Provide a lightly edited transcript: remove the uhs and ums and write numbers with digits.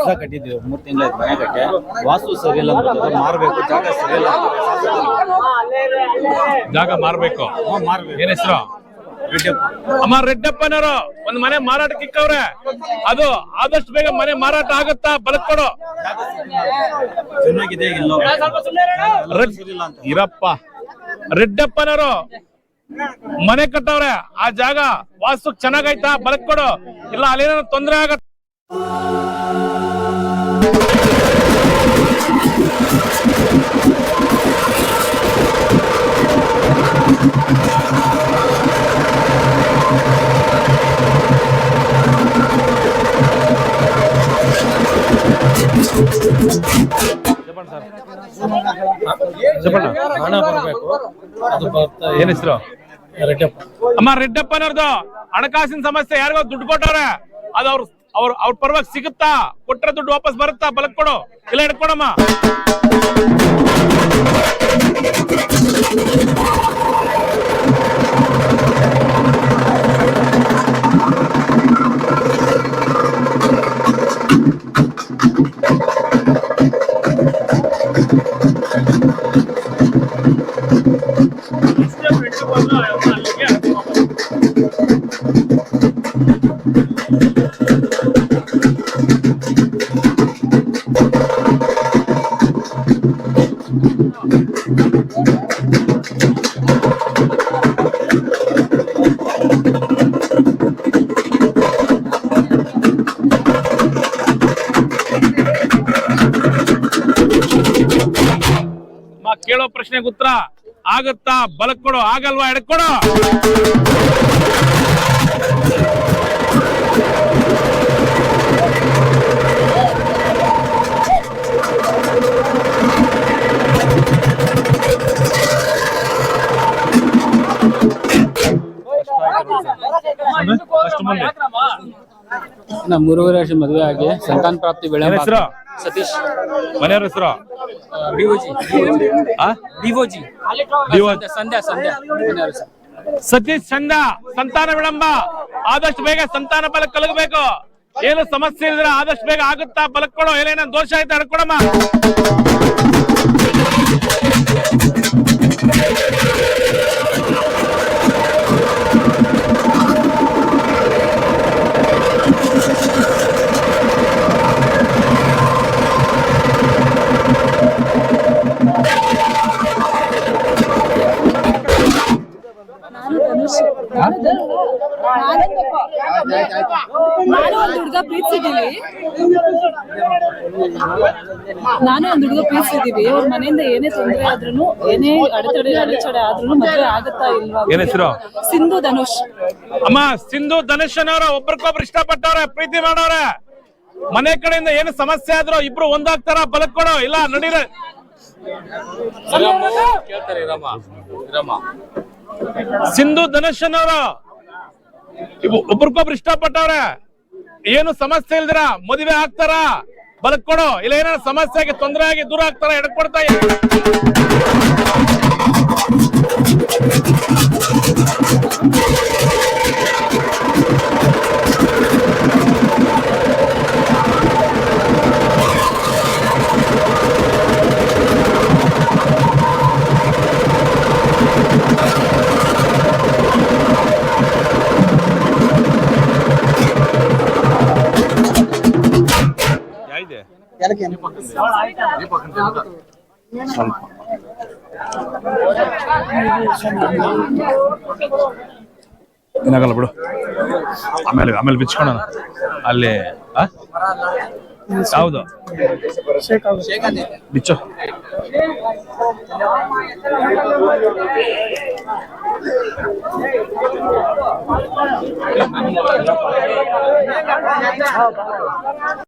ಹೊಸ ಕಟ್ಟಿದ್ದೀವಿ, 3 ತಿಂಗಳ ಮನೆ ಕಟ್ಟೆ. ವಾಸ್ತು ಸರಿ ಇಲ್ಲ ಅಂತ ಮಾರಬೇಕು, ಜಾಗ ಸರಿ ಇಲ್ಲ. ಜಾಗ ಮಾರ್ಬೇಕು. ಏನ್ ಹೆಸರು? ಅಮ್ಮ ರೆಡ್ಡಪ್ಪನವರು ಒಂದ್ ಮನೆ ಮಾರಾಟಕ್ಕೆ ಇಕ್ಕವ್ರೆ. ಅದು ಆದಷ್ಟು ಬೇಗ ಮನೆ ಮಾರಾಟ ಆಗುತ್ತಾ? ಬಲಕ್ಕೊಡು. ಇರಪ್ಪ, ರೆಡ್ಡಪ್ಪನವರು ಮನೆ ಕಟ್ಟವ್ರೆ. ಆ ಜಾಗ ವಾಸ್ತು ಚೆನ್ನಾಗೈತಾ? ಬಲಕ್ಕೊಡು, ಇಲ್ಲ ಅಲ್ಲೇನೋ ತೊಂದರೆ ಆಗತ್ತ. ಏನ್ ಹೆಸರು? ಅಮ್ಮ ರೆಡ್ಡಪ್ಪನವ್ರದ್ದು ಹಣಕಾಸಿನ ಸಮಸ್ಯೆ, ಯಾರಿಗೋ ದುಡ್ಡು ಕೊಟ್ಟವ್ರೆ. ಅದು ಅವ್ರ ಪರವಾಗಿ ಸಿಗುತ್ತಾ? ಕೊಟ್ರೆ ದುಡ್ಡು ವಾಪಸ್ ಬರುತ್ತಾ? ಬಲಕ್ ಕೊಡು, ಇಲ್ಲ ಹಿಡ್ಕೊಡಮ್ಮ. ಕೇಳೋ ಪ್ರಶ್ನೆಗೆ ಉತ್ತರ ಆಗುತ್ತಾ? ಬಲಕ್ ಕೊಡು, ಆಗಲ್ವಾ? ಎಡಕ್ಕೊಡು. ನಮ್ಮ 3 ವರ್ಷ ಮದುವೆ ಆಗಿ ಸಂತಾನ ಪ್ರಾಪ್ತಿ ಬೆಳೆ. ಸತೀಶ್. ಮನೆಯವ್ರ ಹೆಸರು? ಸತೀಶ್ ಚಂದ. ಸಂತಾನ ವಿಳಂಬ, ಆದಷ್ಟು ಬೇಗ ಸಂತಾನ ಬಲ ಕಲಗಬೇಕು. ಏನು ಸಮಸ್ಯೆ ಇದ್ರೆ ಆದಷ್ಟು ಬೇಗ ಆಗುತ್ತಾ? ಬಲಕ್ಕೊಡು, ಏನೇನ ದೋಷ ಆಯ್ತು ಅಡ್ಕೊಡಮ್ಮ. ನಾನು ಒಂದು ಹುಡುಗ ಪ್ರೀತಿಸಿದೀವಿ. ಅವ್ರ ಮನೆಯಿಂದ ಏನೇ ತೊಂದರೆ ಆದ್ರೂ, ಏನೇ ಅಡೆತಡೆ ಆದ್ರೂ ಮದುವೆ ಆಗುತ್ತಾ ಇಲ್ವಾ? ಏನ್ ಹೆಸರು? ಸಿಂಧು ಧನುಷ್. ಅಮ್ಮ ಸಿಂಧು ಧನುಷ್ ಅನ್ನೋರು ಒಬ್ರಿಗೊಬ್ರು ಇಷ್ಟಪಟ್ಟವ್ರೆ, ಪ್ರೀತಿ ಮಾಡವ್ರೆ. ಮನೆ ಕಡೆಯಿಂದ ಏನು ಸಮಸ್ಯೆ ಆದ್ರೂ ಇಬ್ರು ಒಂದಾಗ್ತಾರ? ಬಲಕ್ ಕೊಡು, ಇಲ್ಲ ನಡೀರ. ಸಿಂಧು ಧನುಷ್ ಅನ್ನೋರು ಒಬ್ರಿಗೊಬ್ರು ಇಷ್ಟಪಟ್ಟವ್ರೆ, ಏನು ಸಮಸ್ಯೆ ಇಲ್ದಿರ ಮದುವೆ ಆಗ್ತಾರ? ಬಲಕ್ ಕೊಡು, ಇಲ್ಲ ಏನಾರ ಸಮಸ್ಯೆ ಆಗಿ ತೊಂದರೆ ಆಗಿ ದೂರ ಆಗ್ತಾರ? ಎಡಕೊಡ್ತಾ. ಏನಾಗಲ್ಲ ಬಿಡು, ಆಮೇಲೆ ಬಿಚ್ಕೋಣ ಅಲ್ಲಿ. ಹೌದು, ಬಿಚ್ಚು.